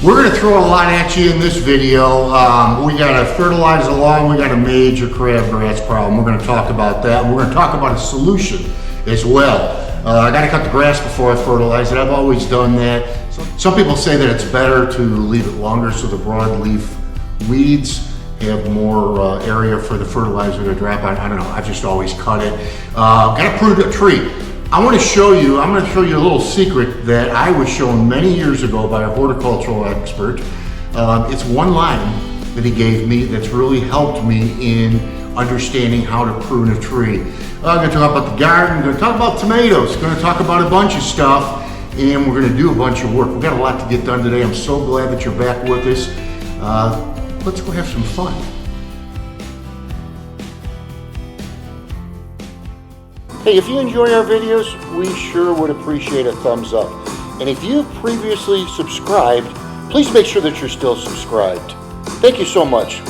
We're going to throw a lot at you in this video. We got a fertilizer lawn, we got a major crabgrass problem. We're going to talk about that. We're going to talk about a solution as well. I got to cut the grass before I fertilize it. I've always done that. Some people say that it's better to leave it longer so the broadleaf weeds have more area for the fertilizer to drop on. I don't know, I've just always cut it. Got to prune a tree. I'm going to show you a little secret that I was shown many years ago by a horticultural expert. It's one line that he gave me that's really helped me in understanding how to prune a tree. I'm going to talk about the garden, I'm going to talk about tomatoes, I'm going to talk about a bunch of stuff, and we're going to do a bunch of work. We've got a lot to get done today. I'm so glad that you're back with us. Let's go have some fun. Hey, if you enjoy our videos, we sure would appreciate a thumbs up. And if you previously subscribed, please make sure that you're still subscribed. Thank you so much.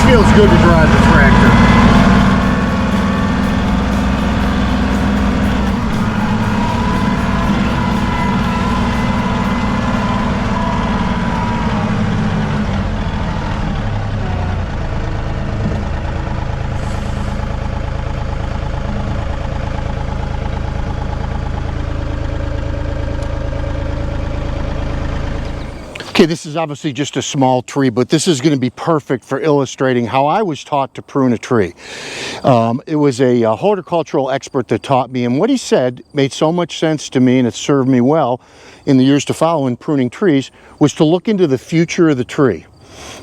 Feels good to drive the tractor. Okay, this is obviously just a small tree, but this is going to be perfect for illustrating how I was taught to prune a tree. It was a horticultural expert that taught me, and what he said made so much sense to me, and it served me well in the years to follow in pruning trees, was to look into the future of the tree.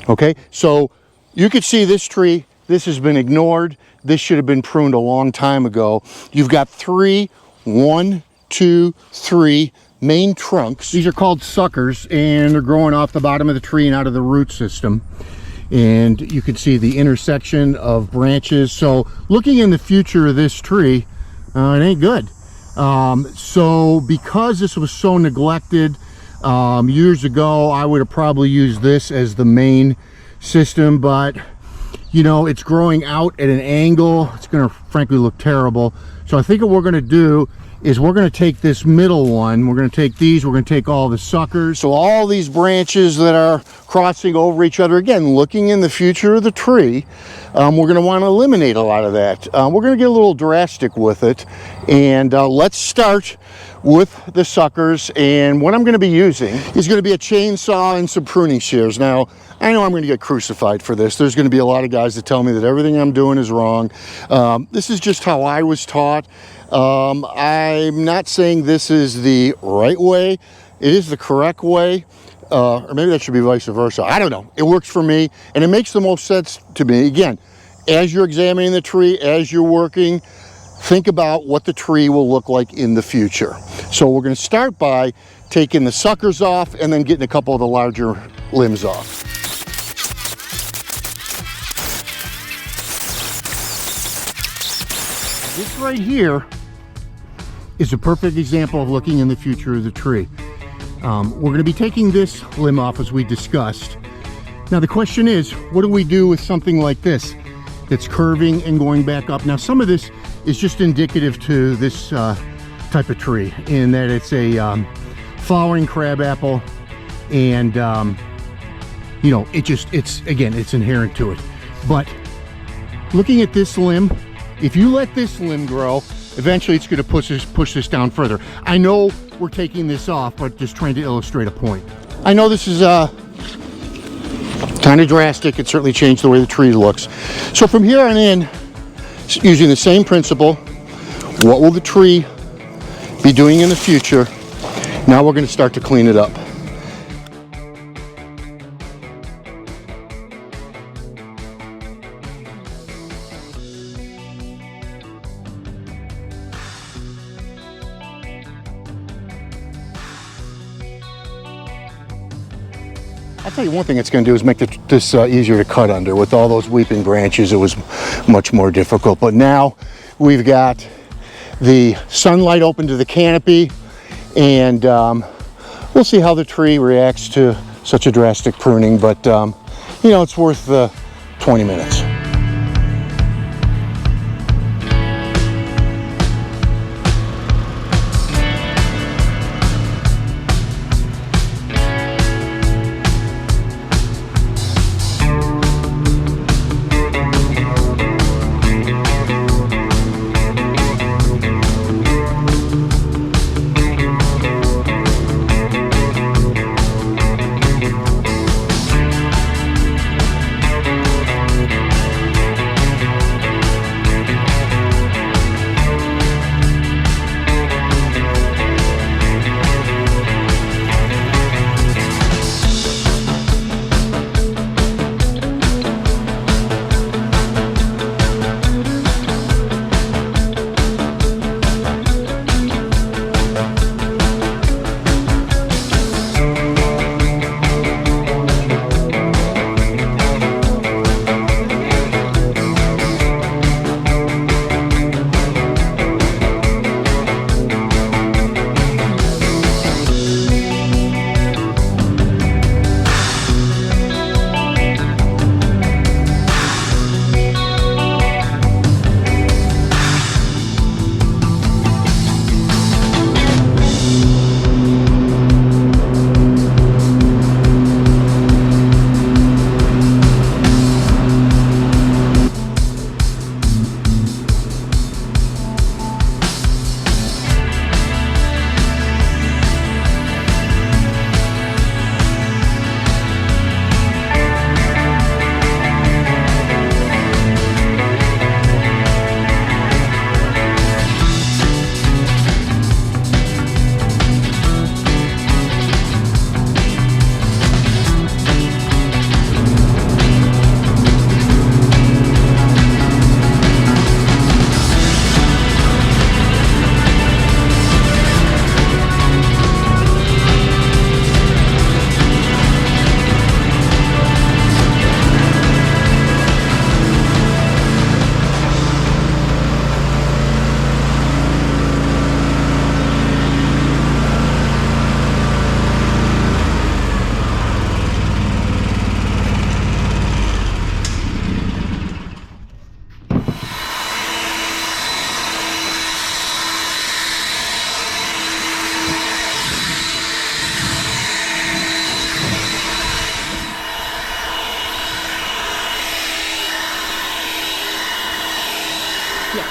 Okay, so you could see this tree, this has been ignored. This should have been pruned a long time ago. You've got one, two, three main trunks. These are called suckers, and they're growing off the bottom of the tree and out of the root system. And you can see the intersection of branches. So looking in the future of this tree, it ain't good. So because this was so neglected years ago, I would have probably used this as the main system, but you know, it's growing out at an angle. It's going to frankly look terrible. So I think what we're going to do is we're going to take this middle one, we're going to take these, we're going to take all the suckers. So all these branches that are crossing over each other, again, looking in the future of the tree, we're going to want to eliminate a lot of that. We're going to get a little drastic with it, and let's start with the suckers. And what I'm going to be using is going to be a chainsaw and some pruning shears. Now, I know I'm going to get crucified for this. There's going to be a lot of guys that tell me that everything I'm doing is wrong. This is just how I was taught. I'm not saying this is the right way. It is the correct way, or maybe that should be vice versa. I don't know. It works for me, and it makes the most sense to me. Again, as you're examining the tree, as you're working, think about what the tree will look like in the future. So we're going to start by taking the suckers off and then getting a couple of the larger limbs off. This right here is a perfect example of looking in the future of the tree. We're going to be taking this limb off as we discussed. Now the question is, what do we do with something like this that's curving and going back up? Now some of this is just indicative to this type of tree in that it's a flowering crabapple, and you know, it's inherent to it. But looking at this limb, if you let this limb grow, eventually it's going to push this down further. I know we're taking this off, but just trying to illustrate a point. I know this is kind of drastic. It certainly changed the way the tree looks. So from here on in, using the same principle, what will the tree be doing in the future? Now we're going to start to clean it up. I'll tell you one thing it's going to do is make this easier to cut under. With all those weeping branches, it was much more difficult. But now we've got the sunlight open to the canopy, and we'll see how the tree reacts to such a drastic pruning, but you know, it's worth the 20 minutes.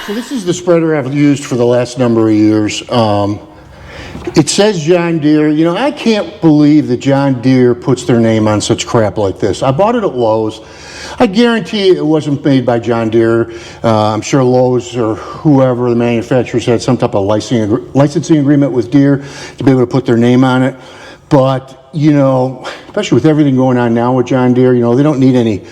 So this is the spreader I've used for the last number of years. It says John Deere. You know, I can't believe that John Deere puts their name on such crap like this. I bought it at Lowe's. I guarantee it wasn't made by John Deere. I'm sure Lowe's or whoever the manufacturers had some type of licensing agreement with Deere to be able to put their name on it. But, you know, especially with everything going on now with John Deere, you know, they don't need any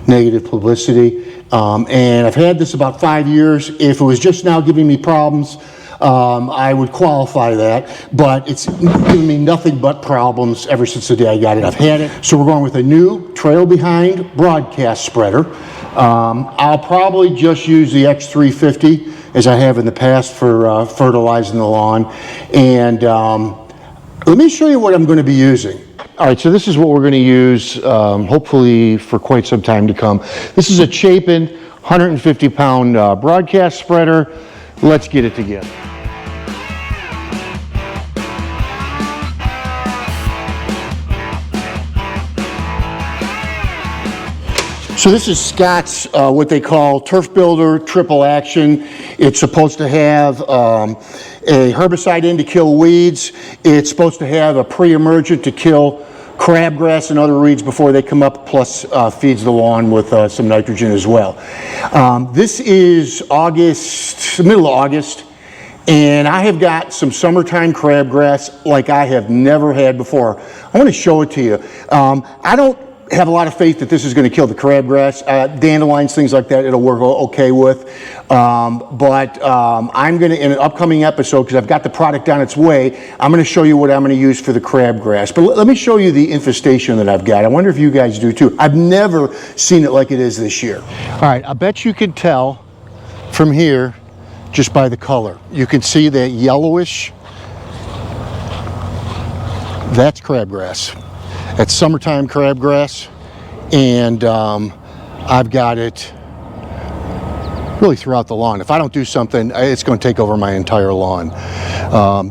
negative publicity. And I've had this about 5 years. If it was just now giving me problems, I would qualify that, but it's given me nothing but problems ever since the day I got it. I've had it. So we're going with a new trail behind broadcast spreader. I'll probably just use the X350 as I have in the past for fertilizing the lawn. And let me show you what I'm going to be using. All right, so this is what we're going to use, hopefully for quite some time to come. This is a Chapin 150-pound broadcast spreader. Let's get it together. So this is Scott's, what they call Turf Builder Triple Action. It's supposed to have a herbicide in to kill weeds. It's supposed to have a pre-emergent to kill crabgrass and other weeds before they come up, plus feeds the lawn with some nitrogen as well. This is August, middle of August, and I have got some summertime crabgrass like I have never had before. I want to show it to you. I don't have a lot of faith that this is going to kill the crabgrass. Dandelions, things like that, it'll work okay with. But I'm going to, in an upcoming episode, because I've got the product on its way, I'm going to show you what I'm going to use for the crabgrass. But let me show you the infestation that I've got. I wonder if you guys do too. I've never seen it like it is this year. All right, I bet you can tell from here just by the color. You can see that yellowish. That's crabgrass. That's summertime crabgrass, and I've got it really throughout the lawn. If I don't do something, it's going to take over my entire lawn.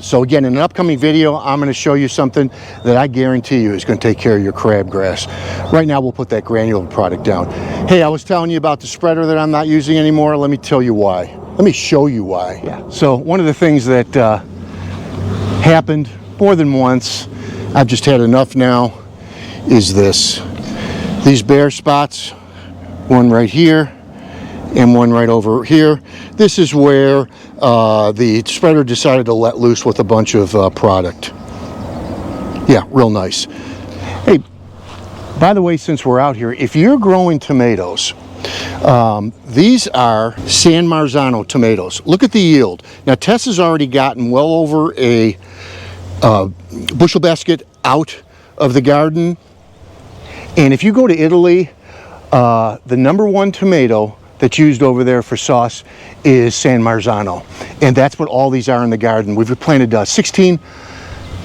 So again, in an upcoming video, I'm going to show you something that I guarantee you is going to take care of your crabgrass. Right now, we'll put that granular product down. Hey, I was telling you about the spreader that I'm not using anymore. Let me tell you why. Let me show you why. Yeah. So one of the things that happened more than once, I've just had enough now, is this. These bare spots, one right here and one right over here. This is where the spreader decided to let loose with a bunch of product. Yeah, real nice. Hey, by the way, since we're out here, if you're growing tomatoes, these are San Marzano tomatoes. Look at the yield. Now Tess has already gotten well over a bushel basket out of the garden. And if you go to Italy, the #1 tomato that's used over there for sauce is San Marzano. And that's what all these are in the garden. We've planted 16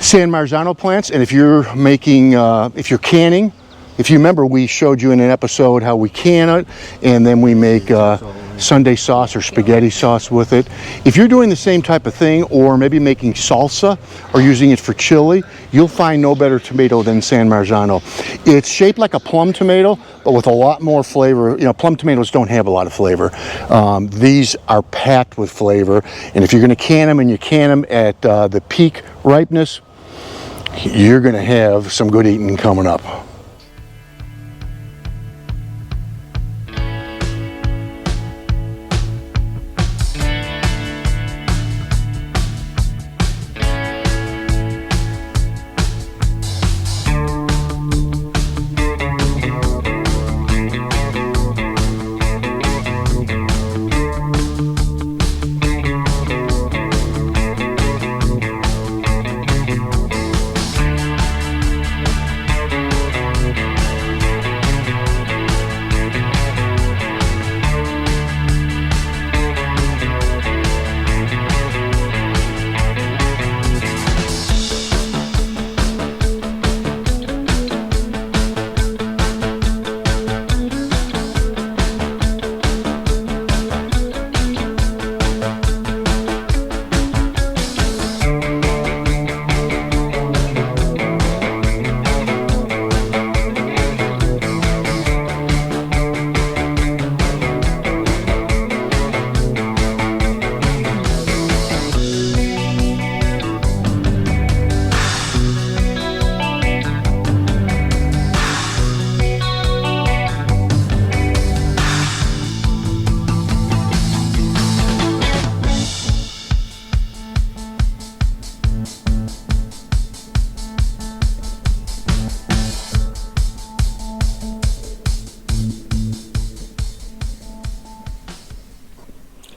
San Marzano plants. And if you're making, if you're canning, if you remember, we showed you in an episode how we can it, and then we make Sunday sauce or spaghetti sauce with it. If you're doing the same type of thing, or maybe making salsa or using it for chili, you'll find no better tomato than San Marzano. It's shaped like a plum tomato, but with a lot more flavor. You know, plum tomatoes don't have a lot of flavor. These are packed with flavor, and if you're going to can them and you can them at the peak ripeness, you're going to have some good eating coming up.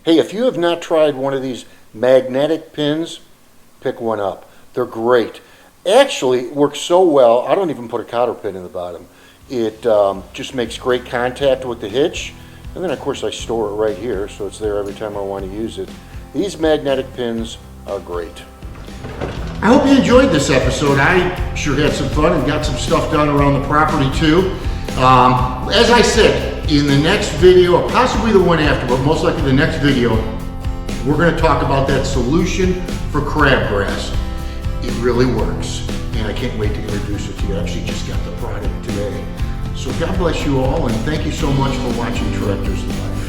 Hey, if you have not tried one of these magnetic pins, pick one up. They're great. Actually, it works so well, I don't even put a cotter pin in the bottom. It just makes great contact with the hitch. And then, of course, I store it right here, so it's there every time I want to use it. These magnetic pins are great. I hope you enjoyed this episode. I sure had some fun and got some stuff done around the property, too. As I said, in the next video, or possibly the one after, but most likely the next video, we're going to talk about that solution for crabgrass. It really works, and I can't wait to introduce it to you. I actually just got the product today. So God bless you all, and thank you so much for watching Tractors Live.